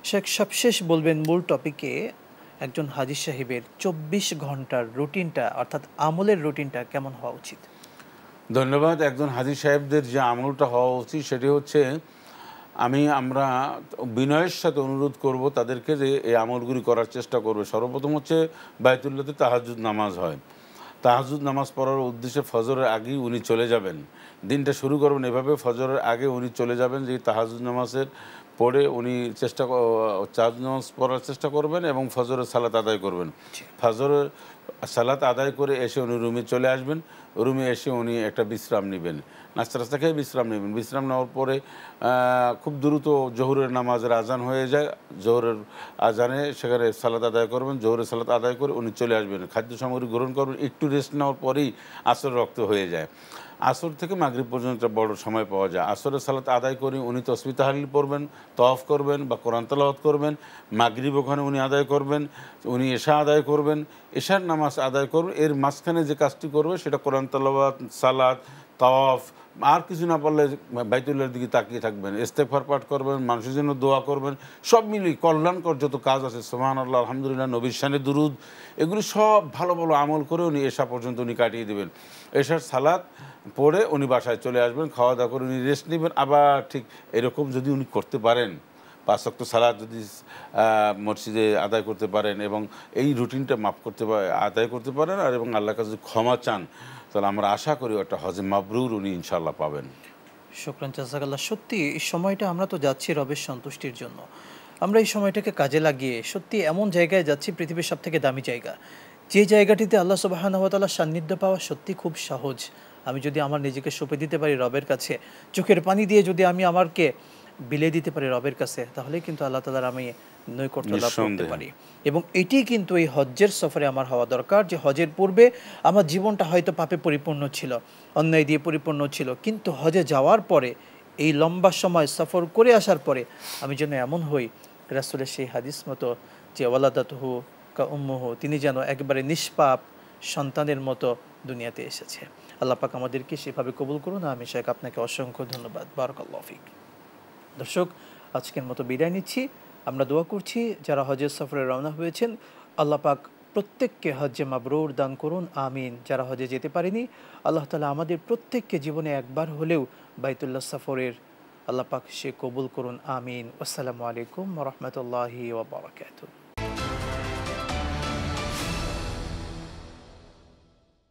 শেখ সবশেষ বলবেন মূল টপিকে একজন হাজী সাহেবের ২৪ ঘন্টার রুটিনটা অর্থাৎ আমলের রুটিনটা কেমন হওয়া উচিত? ধন্যবাদ। একজন হাজী সাহেবদের যে আমলটা হওয়া উচিত সেটি হচ্ছে, আমরা বিনয়ের সাথে অনুরোধ করব তাদেরকে যে এই আমলগুলি করার চেষ্টা করবে। সর্বপ্রথম হচ্ছে বায়তুল্লাহতে তাহাজ্জুদ নামাজ হয়। তাহাজ্জুদ নামাজ পড়ার উদ্দেশ্যে ফজরের আগেই উনি চলে যাবেন। দিনটা শুরু করবেন এভাবে, ফজরের আগে উনি চলে যাবেন, যে তাহাজ্জুদ নামাজের পড়ে উনি তাহাজ্জুদ নামাজ পড়ার চেষ্টা করবেন এবং ফজরের সালাত আদায় করবেন। জি। ফজরের সালাত আদায় করে এসে উনি রুমে চলে আসবেন। রুমে এসে উনি একটা বিশ্রাম নিবেন, নাস্তা টাস্তা খেয়ে বিশ্রাম নেবেন। বিশ্রাম নেওয়ার পরে খুব দ্রুত জোহরের নামাজের আজান হয়ে যায়। জোহরের আজানে সেখানে সালাত আদায় করবেন। জোহরের সালাত আদায় করে উনি চলে আসবেন, খাদ্য সামগ্রী গ্রহণ করবেন। একটু রেস্ট নেওয়ার পরেই আসর রক্ত হয়ে যায়। আসর থেকে মাগরিব পর্যন্ত একটা বড় সময় পাওয়া যায়। আসরের সালাত আদায় করে উনি তসবিহ তাহলিল পড়বেন, তওয়াফ করবেন বা কোরআন তেলাওয়াত করবেন। মাগরিব ওখানে উনি আদায় করবেন। উনি এশা আদায় করবেন, এশার নামাজ আদায় করবেন। এর মাঝখানে যে কাজটি করবে সেটা কোরআন তেলাওয়াত, সালাত, তাওয়াফ, আর কিছু না পারলে বাইতুল্লাহর দিকে তাকিয়ে থাকবেন, ইস্তেগফার পাঠ করবেন, মানুষের জন্য দোয়া করবেন। সব মিলিয়ে কল্যাণকর যত কাজ আছে, সুবহানাল্লাহ, আলহামদুলিল্লাহ, নবীর শানে দুরুদ, এগুলি সব ভালো ভালো আমল করে উনি এশা পর্যন্ত উনি কাটিয়ে দেবেন। এশার সালাত পড়ে উনি বাসায় চলে আসবেন, খাওয়া দাওয়া করে উনি রেস্ট নেবেন। আবার ঠিক এরকম যদি উনি করতে পারেন, ৫ ওয়াক্ত সালাত যদি মসজিদে আদায় করতে পারেন এবং এই রুটিনটা আদায় করতে পারেন আর এবং আল্লাহর কাছে যদি ক্ষমা চান, তাহলে আমরা আশা করি একটা হজে মাবরুর উনি ইনশাআল্লাহ পাবেন। শুকরান, জাযাকাল্লাহ। সত্যি এই সময়টা আমরা তো যাচ্ছি রবের সন্তুষ্টির জন্য। আমরা এই সময়টাকে কাজে লাগিয়ে সত্যি এমন জায়গায় যাচ্ছি, পৃথিবীর সবথেকে দামি জায়গা। যে জায়গাটিতে আল্লাহ সুবহানাহু ওয়া তাআলার সান্নিধ্য পাওয়া সত্যি খুব সহজ। আমি যদি আমার নিজেকে সঁপে দিতে পারি রবের কাছে, চোখের পানি দিয়ে যদি আমি আমাকে বিলিয়ে দিতে পারি রবের কাছে, তাহলেই কিন্তু আল্লাহ তাআলার আমি নৈকট্য লাভ করতে নিঃসন্দেহে। পারি। এবং এটি কিন্তু এই হজ্জের সফরে আমার হওয়া দরকার, যে হজের পূর্বে আমার জীবনটা হয়তো পাপে পরিপূর্ণ ছিল, অন্যায় দিয়ে পরিপূর্ণ ছিল, কিন্তু হজে যাওয়ার পরে এই লম্বা সময় সফর করে আসার পরে আমি যেন এমন হই, রাসূলের সেই হাদিস মতো, যে ওয়ালাদাতুহু কা উম্মুহু, তিনি যেন একেবারে নিষ্পাপ সন্তানের মতো দুনিয়াতে এসেছে। আল্লাহ পাক আমাদেরকে সেভাবে কবুল করুন। আমি শেখ আপনাকে অসংখ্য ধন্যবাদ। বারাকাল্লাহু ফিক। দর্শক, আজকের মতো বিদায় নিচ্ছি। আমরা দোয়া করছি যারা হজের সফরে রওনা হয়েছেন, আল্লাহ পাক প্রত্যেককে হজ্জে মাবরুর দান করুন, আমিন। যারা হজে যেতে পারেনি, আল্লাহ তাআলা আমাদের প্রত্যেককে জীবনে একবার হলেও বাইতুল্লাহ সফরের আল্লাহ পাক সে কবুল করুন, আমিন। আসসালামু আলাইকুম ওয়া রাহমাতুল্লাহি ওয়া বারাকাতুহু।